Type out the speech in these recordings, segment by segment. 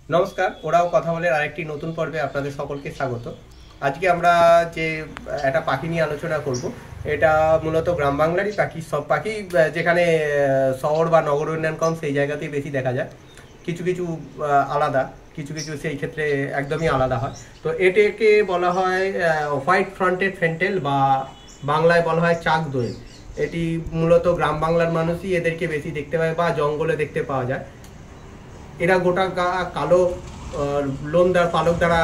নমস্কার, ওরাও কথা বলে আরেকটি নতুন পর্বে আপনাদের সকলকে স্বাগত। আজকে আমরা যে একটা পাখি নিয়ে আলোচনা করব, এটা মূলত গ্রাম বাংলারই পাখি। সব পাখি যেখানে শহর বা নগর উন্নয়ন কম সেই জায়গাতেই বেশি দেখা যায়। কিছু কিছু আলাদা, কিছু কিছু সেই ক্ষেত্রে একদমই আলাদা হয়। তো এটাকে বলা হয় হোয়াইট ফ্রন্টেড ফেন্টেল, বা বাংলায় বলা হয় চাক দোয়েল। এটি মূলত গ্রাম বাংলার মানুষই এদেরকে বেশি দেখতে পায় বা জঙ্গলে দেখতে পাওয়া যায়। এরা গোটা গা কালো লোমদার পালক দ্বারা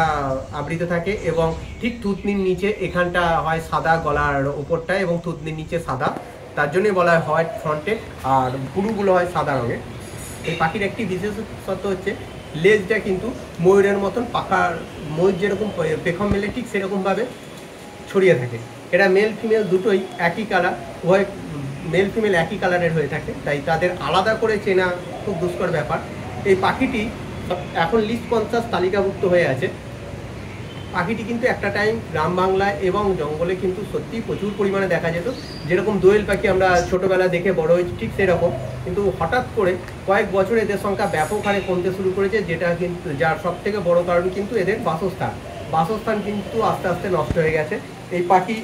আবৃত থাকে এবং ঠিক থুতনির নিচে এখানটা হয় সাদা, গলার ওপরটা এবং থুতনির নিচে সাদা, তার জন্যই বলা হয় হোয়াইট ফ্রন্টেড। আর ভুরুগুলো হয় সাদা রঙের। এই পাখির একটি বিশেষত্ব হচ্ছে লেজটা কিন্তু ময়ূরের মতন পাখার, ময়ূর যেরকম পেখম মেলে ঠিক সেরকমভাবে ছড়িয়ে থাকে। এরা মেল ফিমেল দুটোই একই কালার, উভয় মেল ফিমেল একই কালারের হয়ে থাকে, তাই তাদের আলাদা করে চেনা খুব দুষ্কর ব্যাপার। এই পাখিটি এখন লিস্ট 50 তালিকাভুক্ত হয়ে আছে। পাখিটি কিন্তু একটা টাইম গ্রাম বাংলায় এবং জঙ্গলে কিন্তু সত্যি প্রচুর পরিমাণে দেখা যেত। যেরকম দোয়েল পাখি আমরা ছোটোবেলা দেখে বড় হয়েছি ঠিক সেরকম, কিন্তু হঠাৎ করে কয়েক বছর এদের সংখ্যা ব্যাপক হারে কমতে শুরু করেছে, যেটা কিন্তু যার সব থেকে বড় কারণ কিন্তু এদের বাসস্থান কিন্তু আস্তে আস্তে নষ্ট হয়ে গেছে। এই পাখি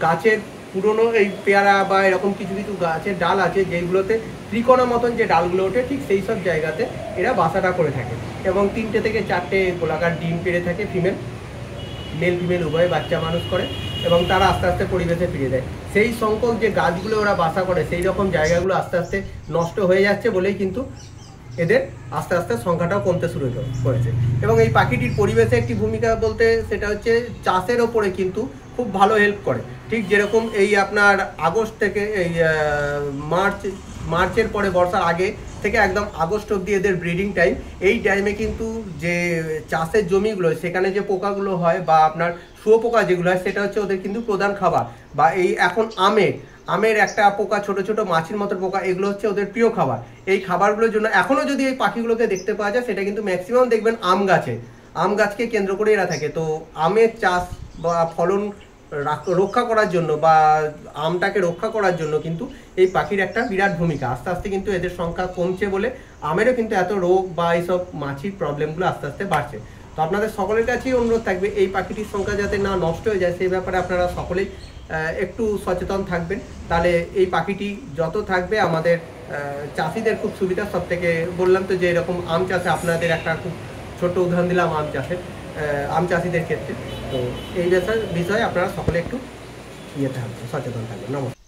গাছের পুরনো এই পেয়ারা বা এরকম কিছু কিছু গাছের ডাল আছে যেগুলোতে ত্রিকোণা মতন যে ডালগুলো ওঠে, ঠিক সেই সব জায়গাতে এরা বাসাটা করে থাকে এবং 3টে থেকে 4টে গোলাকার ডিম পেড়ে থাকে। মেল ফিমেল উভয় বাচ্চা মানুষ করে এবং তারা আস্তে আস্তে পরিবেশে ফিরে দেয়। সেই সংখ্যক যে গাছগুলো ওরা বাসা করে সেই রকম জায়গাগুলো আস্তে আস্তে নষ্ট হয়ে যাচ্ছে বলেই কিন্তু এদের আস্তে আস্তে সংখ্যাটাও কমতে শুরু করেছে। এবং এই পাখিটির পরিবেশে একটি ভূমিকা বলতে সেটা হচ্ছে চাষের ওপরে কিন্তু খুব ভালো হেল্প করে। ঠিক যেরকম এই আপনার আগস্ট থেকে এই মার্চের পরে বর্ষার আগে থেকে একদম আগস্ট অবধি এদের ব্রিডিং টাইম। এই টাইমে কিন্তু যে চাষের জমিগুলো সেখানে যে পোকাগুলো হয় বা আপনার শুয়োপোকা যেগুলো হয় সেটা হচ্ছে ওদের কিন্তু প্রধান খাবার। বা এই এখন আমের একটা পোকা, ছোট ছোট মাছির মতো পোকা, এগুলো হচ্ছে ওদের প্রিয় খাবার। এই খাবারগুলোর জন্য এখনো যদি এই পাখিগুলোকে দেখতে পাওয়া যায়, সেটা কিন্তু ম্যাক্সিমাম দেখবেন আম গাছকে কেন্দ্র করে এরা থাকে। তো আমের চাষ বা ফলন রক্ষা করার জন্য বা আমটাকে রক্ষা করার জন্য কিন্তু এই পাখির একটা বিরাট ভূমিকা। আস্তে আস্তে কিন্তু এদের সংখ্যা কমছে বলে আমেরও কিন্তু এত রোগ বা এইসব মাছির প্রবলেমগুলো আস্তে আস্তে বাড়ছে। তো আপনাদের সকলের কাছেই অনুরোধ থাকবে এই পাখিটির সংখ্যা যাতে না নষ্ট হয়ে যায় সেই ব্যাপারে আপনারা সকলেই একটু সচেতন থাকবেন। তাহলে এই পাখিটি যত থাকবে আমাদের চাষিদের খুব সুবিধা। সব থেকে বললাম তো যে এরকম আম চাষে আপনাদের একটা খুব ছোট্ট উদাহরণ দিলাম আম চাষিদের ক্ষেত্রে। তো এই বিষয়ে আপনারা সকলে একটু থাকবেন, সচেতন থাকবেন। নমস্কার।